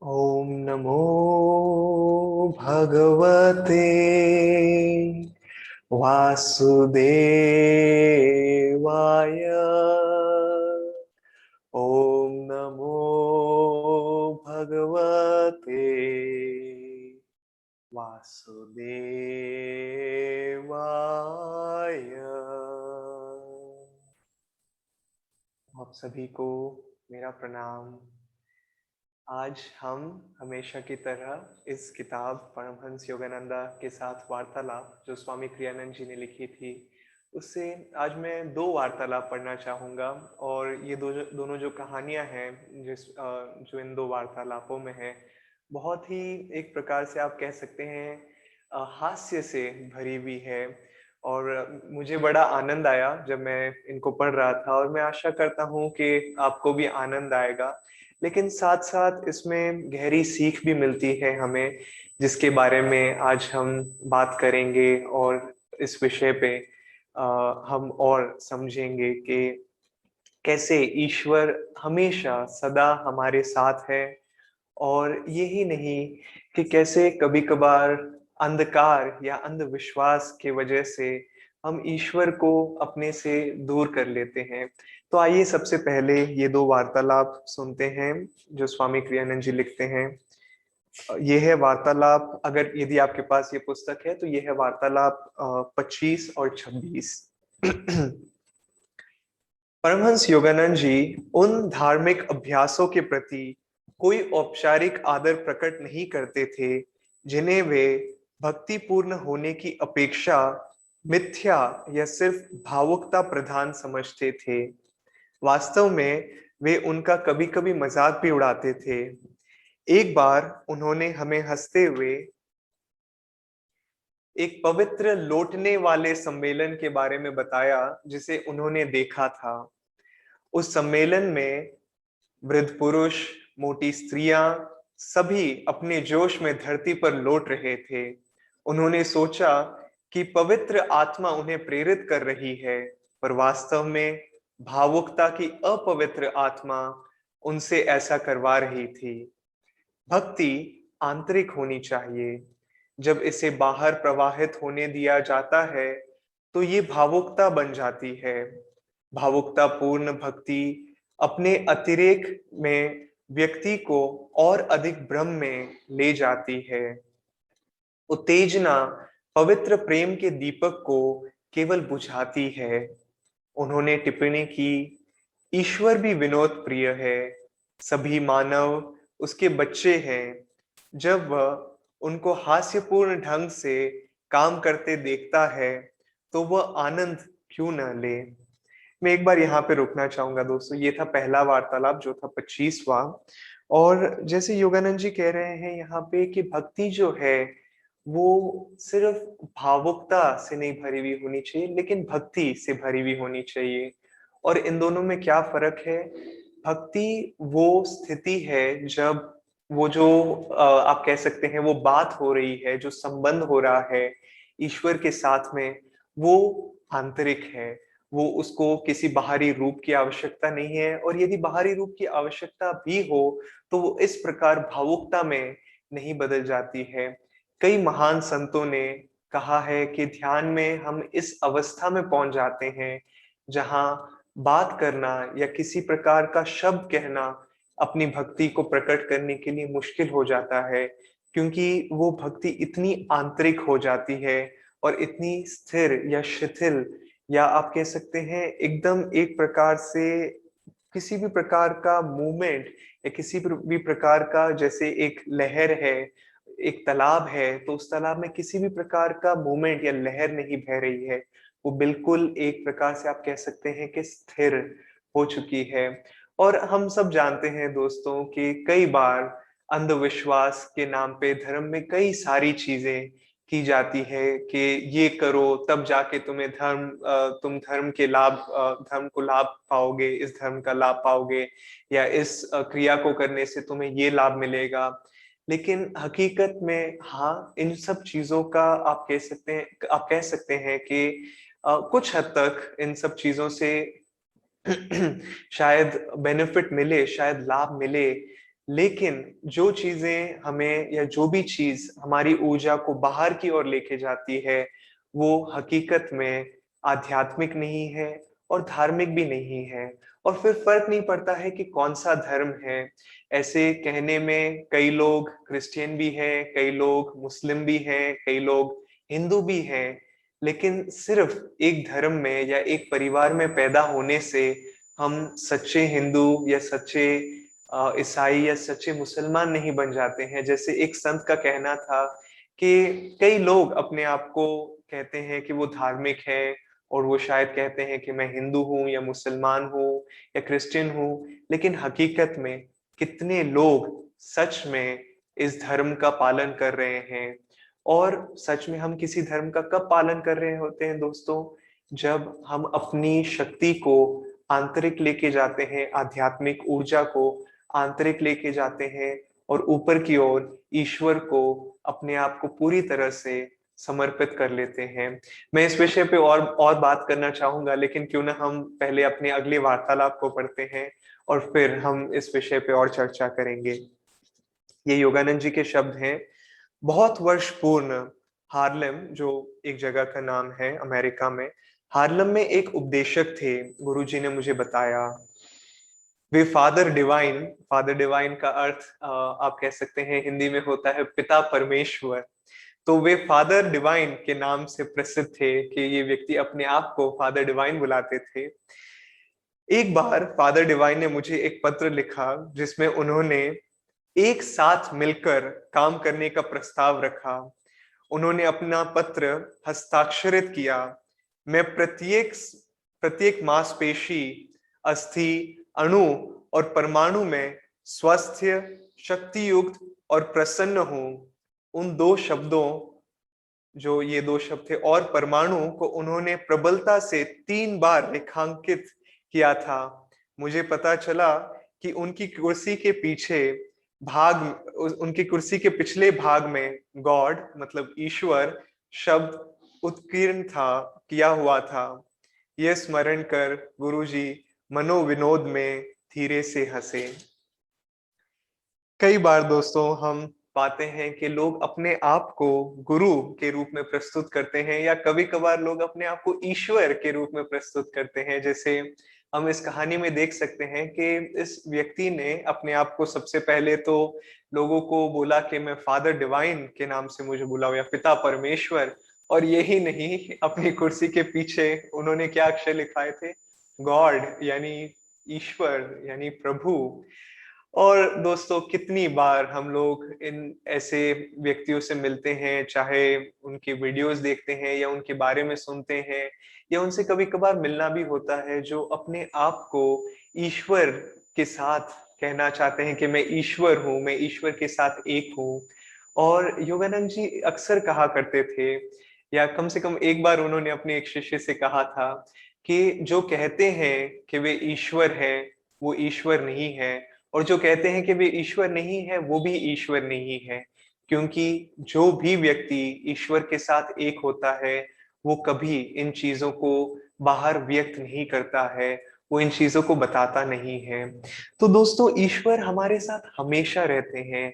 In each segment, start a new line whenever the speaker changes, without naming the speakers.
ॐ नमो भगवते वासुदेवाय। ॐ नमो भगवते वासुदेवाय। आप सभी को मेरा प्रणाम। आज हम हमेशा की तरह इस किताब परमहंस योगानंदा के साथ वार्तालाप जो स्वामी क्रियानंद जी ने लिखी थी, उससे आज मैं दो वार्तालाप पढ़ना चाहूँगा। और ये दोनों जो कहानियाँ हैं जो इन दो वार्तालापों में है, बहुत ही एक प्रकार से आप कह सकते हैं हास्य से भरी हुई है। और मुझे बड़ा आनंद आया जब मैं इनको पढ़ रहा था, और मैं आशा करता हूँ कि आपको भी आनंद आएगा। लेकिन साथ साथ इसमें गहरी सीख भी मिलती है हमें, जिसके बारे में आज हम बात करेंगे। और इस विषय पे हम और समझेंगे कि कैसे ईश्वर हमेशा सदा हमारे साथ है। और यही नहीं कि कैसे कभी कभार अंधकार या अंधविश्वास के वजह से हम ईश्वर को अपने से दूर कर लेते हैं। तो आइए सबसे पहले ये दो वार्तालाप सुनते हैं जो स्वामी क्रियानंद जी लिखते हैं। ये है वार्तालाप, अगर यदि आपके पास ये पुस्तक है तो ये है वार्तालाप 25 और 26। परमहंस योगानंद जी उन धार्मिक अभ्यासों के प्रति कोई औपचारिक आदर प्रकट नहीं करते थे जिन्हें वे भक्तिपूर्ण होने की अपेक्षा मिथ्या या सिर्फ भावुकता प्रधान समझते थे। वास्तव में वे उनका कभी कभी मजाक भी उड़ाते थे। एक बार उन्होंने हमें हंसते हुए एक पवित्र लौटने वाले सम्मेलन के बारे में बताया जिसे उन्होंने देखा था। उस सम्मेलन में वृद्ध पुरुष, मोटी स्त्रियां, सभी अपने जोश में धरती पर लौट रहे थे। उन्होंने सोचा कि पवित्र आत्मा उन्हें प्रेरित कर रही है, पर वास्तव में भावुकता की अपवित्र आत्मा उनसे ऐसा करवा रही थी। भक्ति आंतरिक होनी चाहिए। जब इसे बाहर प्रवाहित होने दिया जाता है तो ये भावुकता बन जाती है। भावुकता पूर्ण भक्ति अपने अतिरेक में व्यक्ति को और अधिक भ्रम में ले जाती है। उत्तेजना पवित्र प्रेम के दीपक को केवल बुझाती है। उन्होंने टिप्पणी की, ईश्वर भी विनोद प्रिय है। सभी मानव उसके बच्चे हैं। जब वह उनको हास्यपूर्ण ढंग से काम करते देखता है तो वह आनंद क्यों न ले। मैं एक बार यहाँ पे रुकना चाहूंगा दोस्तों। ये था पहला वार्तालाप जो था 25वां। और जैसे योगानंद जी कह रहे हैं यहाँ पे कि भक्ति जो है वो सिर्फ भावुकता से नहीं भरी हुई होनी चाहिए, लेकिन भक्ति से भरी हुई होनी चाहिए। और इन दोनों में क्या फर्क है? भक्ति वो स्थिति है जब वो जो आप कह सकते हैं वो बात हो रही है, जो संबंध हो रहा है ईश्वर के साथ में, वो आंतरिक है। वो उसको किसी बाहरी रूप की आवश्यकता नहीं है। और यदि बाहरी रूप की आवश्यकता भी हो तो वो इस प्रकार भावुकता में नहीं बदल जाती है। कई महान संतों ने कहा है कि ध्यान में हम इस अवस्था में पहुंच जाते हैं जहां बात करना या किसी प्रकार का शब्द कहना अपनी भक्ति को प्रकट करने के लिए मुश्किल हो जाता है, क्योंकि वो भक्ति इतनी आंतरिक हो जाती है और इतनी स्थिर या शिथिल, या आप कह सकते हैं एकदम एक प्रकार से किसी भी प्रकार का मूवमेंट या किसी भी प्रकार का, जैसे एक लहर है, एक तालाब है तो उस तालाब में किसी भी प्रकार का मूवमेंट या लहर नहीं बह रही है। वो बिल्कुल एक प्रकार से आप कह सकते हैं कि स्थिर हो चुकी है। और हम सब जानते हैं दोस्तों कि कई बार अंधविश्वास के नाम पे धर्म में कई सारी चीजें की जाती है कि ये करो तब जाके तुम धर्म के धर्म को लाभ पाओगे, इस धर्म का लाभ पाओगे, या इस क्रिया को करने से तुम्हें ये लाभ मिलेगा। लेकिन हकीकत में हाँ, इन सब चीजों का आप कह सकते हैं कि कुछ हद तक इन सब चीजों से शायद बेनिफिट मिले, शायद लाभ मिले। लेकिन जो चीजें हमें या जो भी चीज हमारी ऊर्जा को बाहर की ओर लेके जाती है, वो हकीकत में आध्यात्मिक नहीं है और धार्मिक भी नहीं है। और फिर फर्क नहीं पड़ता है कि कौन सा धर्म है। ऐसे कहने में कई लोग क्रिश्चियन भी हैं, कई लोग मुस्लिम भी हैं, कई लोग हिंदू भी हैं, लेकिन सिर्फ एक धर्म में या एक परिवार में पैदा होने से हम सच्चे हिंदू या सच्चे ईसाई या सच्चे मुसलमान नहीं बन जाते हैं। जैसे एक संत का कहना था कि कई लोग अपने आप को कहते हैं कि वो धार्मिक है, और वो शायद कहते हैं कि मैं हिंदू हूँ या मुसलमान हूँ या क्रिश्चियन हूँ, लेकिन हकीकत में कितने लोग सच में इस धर्म का पालन कर रहे हैं। और सच में हम किसी धर्म का कब पालन कर रहे होते हैं दोस्तों? जब हम अपनी शक्ति को आंतरिक लेके जाते हैं, आध्यात्मिक ऊर्जा को आंतरिक लेके जाते हैं, और ऊपर की ओर ईश्वर को अपने आप को पूरी तरह से समर्पित कर लेते हैं। मैं इस विषय पे और बात करना चाहूंगा, लेकिन क्यों ना हम पहले अपने अगले वार्तालाप को पढ़ते हैं और फिर हम इस विषय पे और चर्चा करेंगे। ये योगानंद जी के शब्द हैं। बहुत वर्ष पूर्व हार्लेम, जो एक जगह का नाम है अमेरिका में, हार्लम में एक उपदेशक थे। गुरुजी ने मुझे बताया, वे फादर डिवाइन का अर्थ आप कह सकते हैं हिंदी में होता है पिता परमेश्वर। तो वे फादर डिवाइन के नाम से प्रसिद्ध थे कि ये व्यक्ति अपने आप को फादर डिवाइन बुलाते थे। एक बार फादर डिवाइन ने मुझे एक पत्र लिखा जिसमें उन्होंने एक साथ मिलकर काम करने का प्रस्ताव रखा। उन्होंने अपना पत्र हस्ताक्षरित किया। मैं प्रत्येक प्रत्येक मांसपेशी, अस्थि, अणु और परमाणु में स्वस्थ, शक्ति युक्त और प्रसन्न हूं। उन दो शब्दों, जो ये दो शब्द थे, और परमाणु को उन्होंने प्रबलता से 3 बार रेखांकित किया था। मुझे पता चला कि उनकी कुर्सी के पीछे उनकी कुर्सी के पिछले भाग में गॉड मतलब ईश्वर शब्द उत्कीर्ण था, किया हुआ था। यह स्मरण कर गुरुजी मनोविनोद में धीरे से हंसे। कई बार दोस्तों हम पाते हैं कि लोग अपने आप को गुरु के रूप में प्रस्तुत करते हैं, या कभी कभार लोग अपने आप को ईश्वर के रूप में प्रस्तुत करते हैं। जैसे हम इस कहानी में देख सकते हैं कि इस व्यक्ति ने अपने आप को सबसे पहले तो लोगों को बोला कि मैं फादर डिवाइन के नाम से मुझे बुलाओ, या पिता परमेश्वर। और यही नहीं, अपनी कुर्सी के पीछे उन्होंने क्या अक्षर लिखाए थे? गॉड, यानी ईश्वर, यानी प्रभु। और दोस्तों कितनी बार हम लोग इन ऐसे व्यक्तियों से मिलते हैं, चाहे उनकी वीडियोस देखते हैं या उनके बारे में सुनते हैं, या उनसे कभी कभार मिलना भी होता है, जो अपने आप को ईश्वर के साथ कहना चाहते हैं कि मैं ईश्वर हूँ, मैं ईश्वर के साथ एक हूँ। और योगानंद जी अक्सर कहा करते थे, या कम से कम एक बार उन्होंने अपने एक शिष्य से कहा था, कि जो कहते हैं कि वे ईश्वर हैं वो ईश्वर नहीं है, और जो कहते हैं कि वे ईश्वर नहीं है वो भी ईश्वर नहीं है। क्योंकि जो भी व्यक्ति ईश्वर के साथ एक होता है, वो कभी इन चीजों को बाहर व्यक्त नहीं करता है, वो इन चीजों को बताता नहीं है। तो दोस्तों ईश्वर हमारे साथ हमेशा रहते हैं।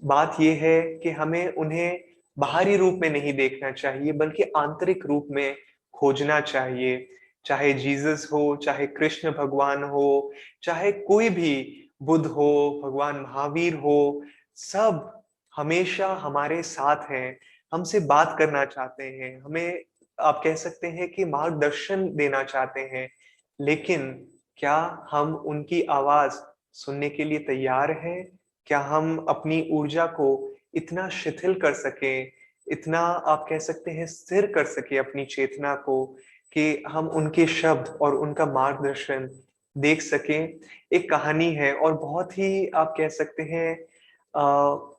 बात यह है कि हमें उन्हें बाहरी रूप में नहीं देखना चाहिए, बल्कि आंतरिक रूप में खोजना चाहिए। चाहे जीसस हो, चाहे कृष्ण भगवान हो, चाहे कोई भी, बुद्ध हो, भगवान महावीर हो, सब हमेशा हमारे साथ हैं, हमसे बात करना चाहते हैं, हमें आप कह सकते हैं कि मार्गदर्शन देना चाहते हैं। लेकिन क्या हम उनकी आवाज सुनने के लिए तैयार हैं? क्या हम अपनी ऊर्जा को इतना शिथिल कर सकें, इतना आप कह सकते हैं स्थिर कर सके अपनी चेतना को, कि हम उनके शब्द और उनका मार्गदर्शन देख सकें? एक कहानी है, और बहुत ही आप कह सकते हैं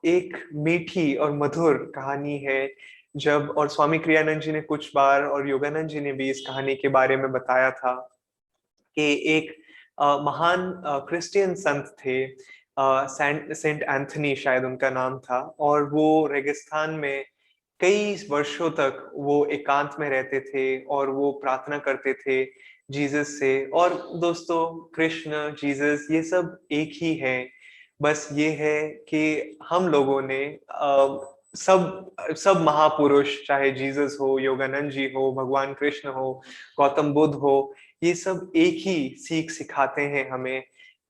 एक मीठी और मधुर कहानी है। जब, और स्वामी क्रियानंद जी ने कुछ बार और योगानंद जी ने भी इस कहानी के बारे में बताया था, कि एक महान क्रिश्चियन संत थे, सेंट एंथनी शायद उनका नाम था, और वो रेगिस्तान में कई वर्षों तक वो एकांत में रहते थे और वो प्रार्थना करते थे जीसस से। और दोस्तों कृष्ण, जीसस, ये सब एक ही है। बस ये है कि हम लोगों ने सब सब महापुरुष, चाहे जीसस हो, योगानंद जी हो, भगवान कृष्ण हो, गौतम बुद्ध हो, ये सब एक ही सीख सिखाते हैं हमें।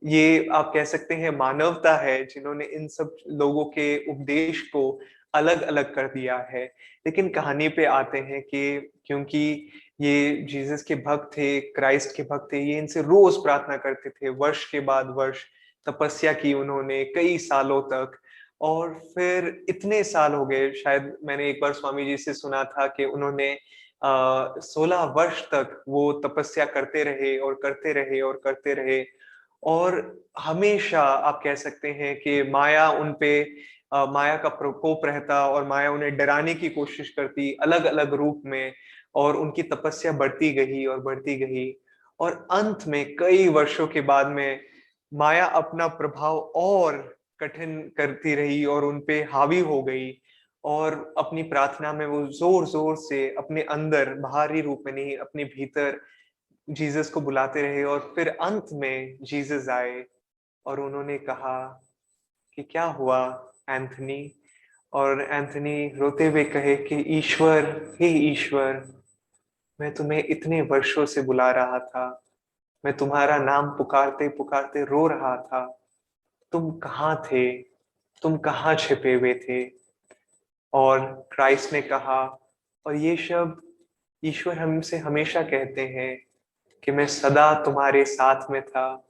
ये आप कह सकते हैं मानवता है जिन्होंने इन सब लोगों के उपदेश को अलग अलग कर दिया है। लेकिन कहानी पे आते हैं कि क्योंकि ये जीसस के भक्त थे, क्राइस्ट के भक्त थे, ये इनसे रोज प्रार्थना करते थे, वर्ष के बाद वर्ष तपस्या की उन्होंने कई सालों तक। और फिर इतने साल हो गए, शायद मैंने एक बार स्वामी जी से सुना था कि उन्होंने 16 वर्ष तक वो तपस्या करते रहे और करते रहे और करते रहे। और हमेशा आप कह सकते हैं कि माया उनपे माया का प्रकोप रहता और माया उन्हें डराने की कोशिश करती अलग अलग रूप में। और उनकी तपस्या बढ़ती गई और बढ़ती गई। और अंत में कई वर्षों के बाद में माया अपना प्रभाव और कठिन करती रही और उनपे हावी हो गई। और अपनी प्रार्थना में वो जोर जोर से अपने अंदर, बाहरी रूप में नहीं, अपने भीतर जीसस को बुलाते रहे। और फिर अंत में जीसस आए और उन्होंने कहा कि क्या हुआ एंथनी? और एंथनी रोते हुए कहे कि ईश्वर, हे ईश्वर, मैं तुम्हें इतने वर्षों से बुला रहा था, मैं तुम्हारा नाम पुकारते पुकारते रो रहा था, तुम कहाँ थे? तुम कहाँ छिपे हुए थे? और क्राइस्ट ने कहा, और ये शब्द ईश्वर हमसे हमेशा कहते हैं कि मैं सदा तुम्हारे साथ में था,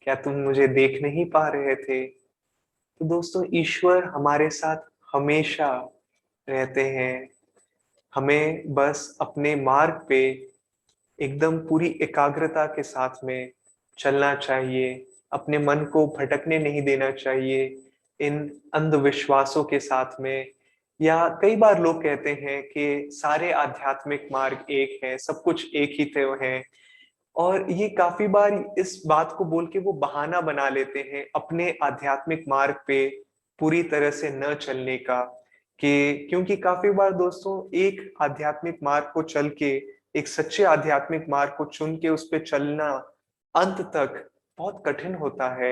क्या तुम मुझे देख नहीं पा रहे थे? तो दोस्तों, ईश्वर हमारे साथ हमेशा रहते हैं। हमें बस अपने मार्ग पे एकदम पूरी एकाग्रता के साथ में चलना चाहिए। अपने मन को भटकने नहीं देना चाहिए इन अंधविश्वासों के साथ में। या कई बार लोग कहते हैं कि सारे आध्यात्मिक मार्ग एक है, सब कुछ एक ही तो है। और ये काफी बार इस बात को बोल के वो बहाना बना लेते हैं अपने आध्यात्मिक मार्ग पे पूरी तरह से न चलने का। कि क्योंकि काफी बार दोस्तों, एक आध्यात्मिक मार्ग को चल के, एक सच्चे आध्यात्मिक मार्ग को चुन के उस पे चलना अंत तक बहुत कठिन होता है।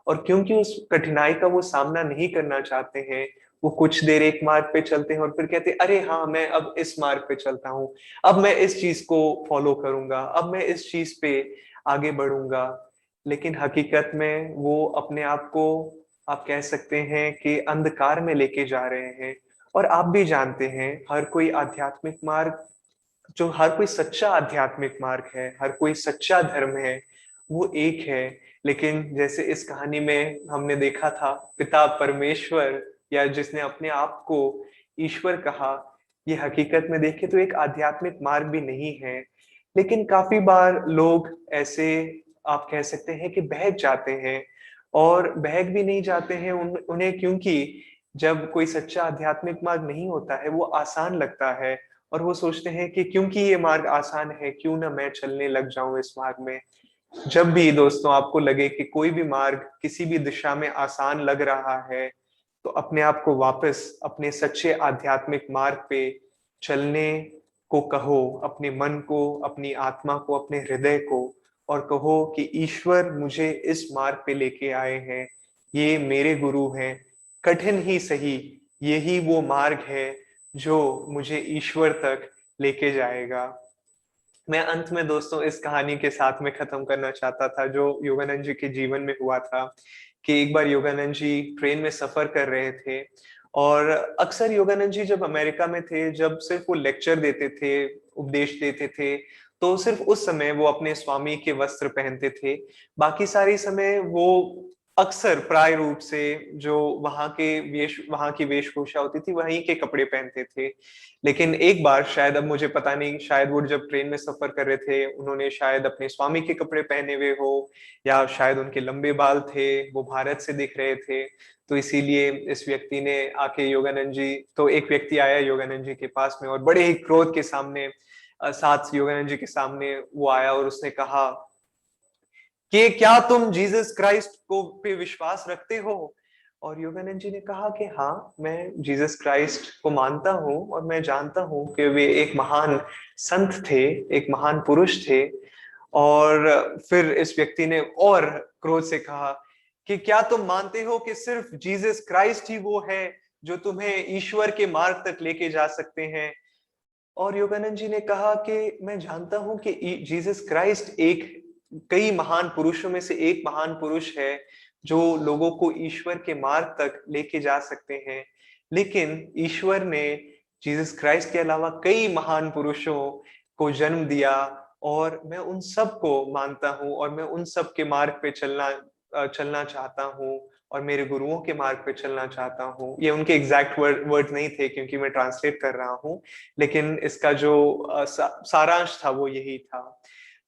और क्योंकि उस कठिनाई का वो सामना नहीं करना चाहते हैं, वो कुछ देर एक मार्ग पे चलते हैं और फिर कहते हैं, अरे हाँ, मैं अब इस मार्ग पे चलता हूँ, अब मैं इस चीज को फॉलो करूंगा, अब मैं इस चीज पे आगे बढ़ूंगा। लेकिन हकीकत में वो अपने आप को, आप कह सकते हैं कि अंधकार में लेके जा रहे हैं। और आप भी जानते हैं, हर कोई आध्यात्मिक मार्ग, जो हर कोई सच्चा आध्यात्मिक मार्ग है, हर कोई सच्चा धर्म है, वो एक है। लेकिन जैसे इस कहानी में हमने देखा था, पिता परमेश्वर, या जिसने अपने आप को ईश्वर कहा, ये हकीकत में देखे तो एक आध्यात्मिक मार्ग भी नहीं है। लेकिन काफी बार लोग ऐसे, आप कह सकते हैं कि बहक जाते हैं। और बहक भी नहीं जाते हैं उन्हें, क्योंकि जब कोई सच्चा आध्यात्मिक मार्ग नहीं होता है, वो आसान लगता है। और वो सोचते हैं कि क्योंकि ये मार्ग आसान है, क्यों ना मैं चलने लग जाऊं इस मार्ग में। जब भी दोस्तों आपको लगे कि कोई भी मार्ग किसी भी दिशा में आसान लग रहा है, तो अपने आप को वापस अपने सच्चे आध्यात्मिक मार्ग पे चलने को कहो, अपने मन को, अपनी आत्मा को, अपने हृदय को। और कहो कि ईश्वर मुझे इस मार्ग पे लेके आए हैं, ये मेरे गुरु हैं, कठिन ही सही, यही वो मार्ग है जो मुझे ईश्वर तक लेके जाएगा। मैं अंत में दोस्तों इस कहानी के साथ में खत्म करना चाहता था जो योगानंद जी के जीवन में हुआ था। कि एक बार योगानंद जी ट्रेन में सफर कर रहे थे। और अक्सर योगानंद जी जब अमेरिका में थे, जब सिर्फ वो लेक्चर देते थे, उपदेश देते थे, तो सिर्फ उस समय वो अपने स्वामी के वस्त्र पहनते थे। बाकी सारी समय वो अक्सर प्राय रूप से जो वहां की वेशभूषा होती थी, वहीं के कपड़े पहनते थे। लेकिन एक बार, शायद अब मुझे पता नहीं, शायद वो जब ट्रेन में सफर कर रहे थे, उन्होंने शायद अपने स्वामी के कपड़े पहने हुए हो, या शायद उनके लंबे बाल थे, वो भारत से दिख रहे थे। तो इसीलिए इस व्यक्ति ने आके योगानंद जी, तो एक व्यक्ति आया योगानंद जी के पास में, और बड़े ही क्रोध के सामने, साथ योगानंद जी के सामने वो आया, और उसने कहा कि क्या तुम जीसस क्राइस्ट को पे विश्वास रखते हो? और योगानंद जी ने कहा कि हाँ, मैं जीसस क्राइस्ट को मानता हूँ और मैं जानता हूँ कि वे एक महान संत थे, एक महान पुरुष थे। और फिर इस व्यक्ति ने और क्रोध से कहा कि क्या तुम मानते हो कि सिर्फ जीसस क्राइस्ट ही वो है जो तुम्हें ईश्वर के मार्ग तक लेके जा सकते हैं? और योगानंद जी ने कहा कि मैं जानता हूं कि जीसस क्राइस्ट एक कई महान पुरुषों में से एक महान पुरुष है जो लोगों को ईश्वर के मार्ग तक लेके जा सकते हैं, लेकिन ईश्वर ने जीसस क्राइस्ट के अलावा कई महान पुरुषों को जन्म दिया, और मैं उन सब को मानता हूं और मैं उन सब के मार्ग पे चलना चाहता हूं और मेरे गुरुओं के मार्ग पे चलना चाहता हूँ। ये उनके एग्जैक्ट वर्ड नहीं थे क्योंकि मैं ट्रांसलेट कर रहा हूँ, लेकिन इसका जो सारांश था वो यही था।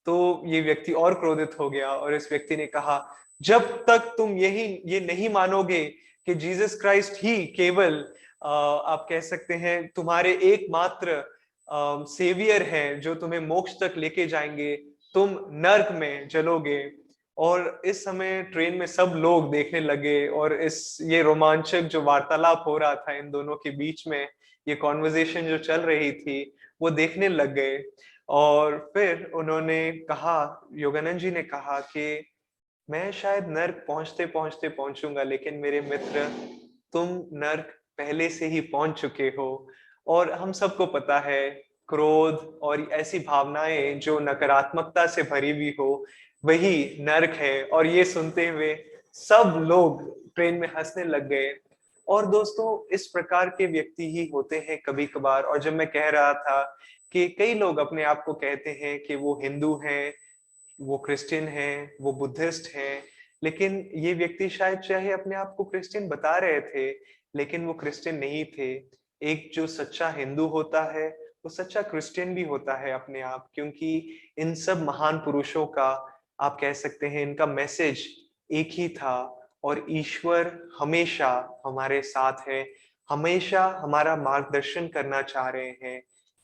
तो ये व्यक्ति और क्रोधित हो गया और इस व्यक्ति ने कहा, जब तक तुम ये नहीं मानोगे कि जीसस क्राइस्ट ही केवल आप कह सकते हैं तुम्हारे एकमात्र सेवियर हैं जो तुम्हें मोक्ष तक लेके जाएंगे, तुम नर्क में जलोगे। और इस समय ट्रेन में सब लोग देखने लगे और ये रोमांचक जो वार्तालाप हो रहा था इन दोनों के बीच में, ये कॉन्वर्जेशन जो चल रही थी, वो देखने लग गए। और फिर उन्होंने कहा, योगानंद जी ने कहा कि मैं शायद नर्क पहुंचते पहुंचते पहुंचूंगा, लेकिन मेरे मित्र, तुम नर्क पहले से ही पहुंच चुके हो। और हम सबको पता है, क्रोध और ऐसी भावनाएं जो नकारात्मकता से भरी हुई हो, वही नर्क है। और ये सुनते हुए सब लोग ट्रेन में हंसने लग गए। और दोस्तों, इस प्रकार के व्यक्ति ही होते हैं कभी कभार। और जब मैं कह रहा था कि कई लोग अपने आप को कहते हैं कि वो हिंदू हैं, वो क्रिश्चियन हैं, वो बुद्धिस्ट हैं, लेकिन ये व्यक्ति शायद चाहे अपने आप को क्रिश्चियन बता रहे थे, लेकिन वो क्रिश्चियन नहीं थे। एक जो सच्चा हिंदू होता है, वो सच्चा क्रिश्चियन भी होता है अपने आप, क्योंकि इन सब महान पुरुषों का, आप कह सकते हैं, इनका मैसेज एक ही था। और ईश्वर हमेशा हमारे साथ है, हमेशा हमारा मार्गदर्शन करना चाह रहे हैं,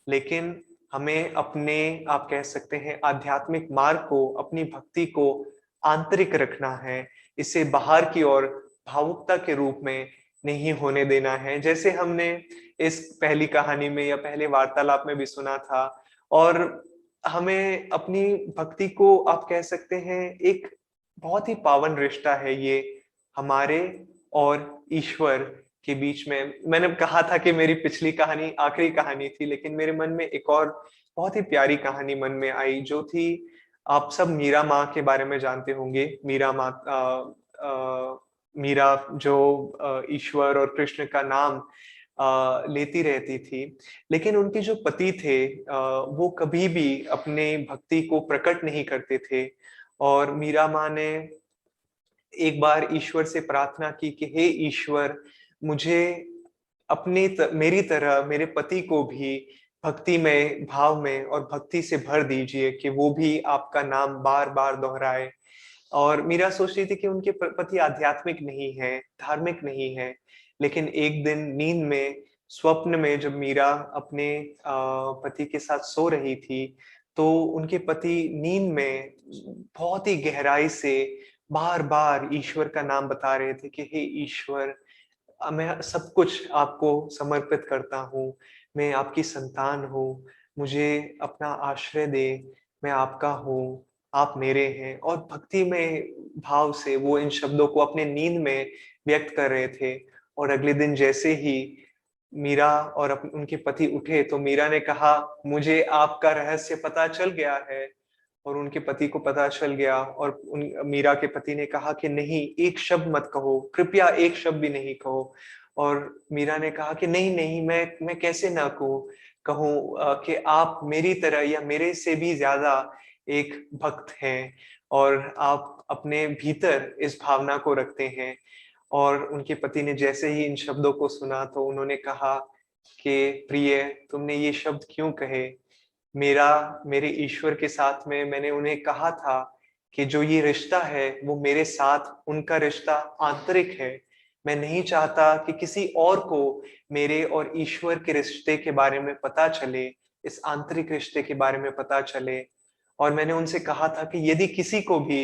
लेकिन हमें अपने, आप कह सकते हैं, आध्यात्मिक मार्ग को, अपनी भक्ति को आंतरिक रखना है। इसे बाहर की ओर भावुकता के रूप में नहीं होने देना है, जैसे हमने इस पहली कहानी में या पहले वार्तालाप में भी सुना था। और हमें अपनी भक्ति को, आप कह सकते हैं, एक बहुत ही पावन रिश्ता है ये हमारे और ईश्वर के बीच में। मैंने कहा था कि मेरी पिछली कहानी आखिरी कहानी थी, लेकिन मेरे मन में एक और बहुत ही प्यारी कहानी मन में आई, जो थी, आप सब मीरा माँ के बारे में जानते होंगे। मीरा माँ, मीरा जो ईश्वर और कृष्ण का नाम लेती रहती थी, लेकिन उनके जो पति थे, वो कभी भी अपने भक्ति को प्रकट नहीं करते थे। और मीरा माँ ने एक बार ईश्वर से प्रार्थना की कि हे ईश्वर, मुझे मेरी तरह मेरे पति को भी भक्ति में, भाव में और भक्ति से भर दीजिए, कि वो भी आपका नाम बार बार दोहराए। और मीरा सोच रही थी कि उनके पति आध्यात्मिक नहीं है, धार्मिक नहीं है, लेकिन एक दिन नींद में, स्वप्न में, जब मीरा अपने पति के साथ सो रही थी, तो उनके पति नींद में बहुत ही गहराई से बार बार ईश्वर का नाम बता रहे थे कि हे ईश्वर, मैं सब कुछ आपको समर्पित करता हूँ, मैं आपकी संतान हूँ, मुझे अपना आश्रय दे, मैं आपका हूँ, आप मेरे हैं। और भक्ति में भाव से वो इन शब्दों को अपने नींद में व्यक्त कर रहे थे। और अगले दिन जैसे ही मीरा और उनके पति उठे, तो मीरा ने कहा, मुझे आपका रहस्य पता चल गया है। और उनके पति को पता चल गया, और मीरा के पति ने कहा कि नहीं, एक शब्द मत कहो, कृपया एक शब्द भी नहीं कहो। और मीरा ने कहा कि नहीं नहीं, मैं कैसे ना कहूँ कि आप मेरी तरह या मेरे से भी ज्यादा एक भक्त हैं, और आप अपने भीतर इस भावना को रखते हैं। और उनके पति ने जैसे ही इन शब्दों को सुना, तो उन्होंने कहा कि प्रिय, तुमने ये शब्द क्यों कहे? मेरे ईश्वर के साथ में मैंने उन्हें कहा था कि जो ये रिश्ता है वो मेरे साथ, उनका रिश्ता आंतरिक है। मैं नहीं चाहता कि किसी और को मेरे और ईश्वर के रिश्ते के बारे में पता चले, इस आंतरिक रिश्ते के बारे में पता चले। और मैंने उनसे कहा था कि यदि किसी को भी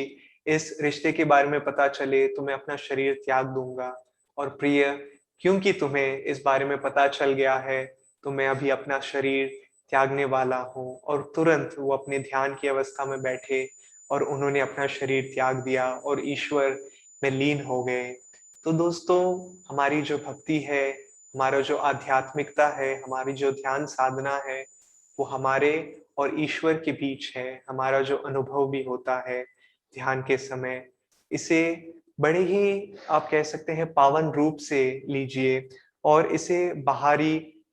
इस रिश्ते के बारे में पता चले, तो मैं अपना शरीर त्याग दूंगा। और प्रिय, क्योंकि तुम्हें इस बारे में पता चल गया है, तो मैं अभी अपना शरीर त्यागने वाला हूँ। और तुरंत वो अपने ध्यान की अवस्था में बैठे और उन्होंने अपना शरीर त्याग दिया, और ईश्वर में लीन हो गए। तो दोस्तों, हमारी जो भक्ति है, हमारा जो आध्यात्मिकता है, हमारी जो ध्यान साधना है, वो हमारे और ईश्वर के बीच है। हमारा जो अनुभव भी होता है ध्यान के समय, इसे बड़े ही आप कह सकते हैं पावन रूप से लीजिए और इसे बाहरी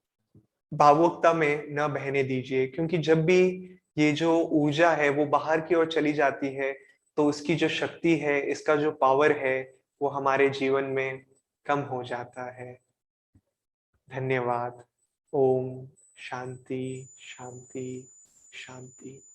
भावुकता में न बहने दीजिए, क्योंकि जब भी ये जो ऊर्जा है वो बाहर की ओर चली जाती है, तो उसकी जो शक्ति है, इसका जो पावर है, वो हमारे जीवन में कम हो जाता है। धन्यवाद। ओम शांति, शांति, शांति।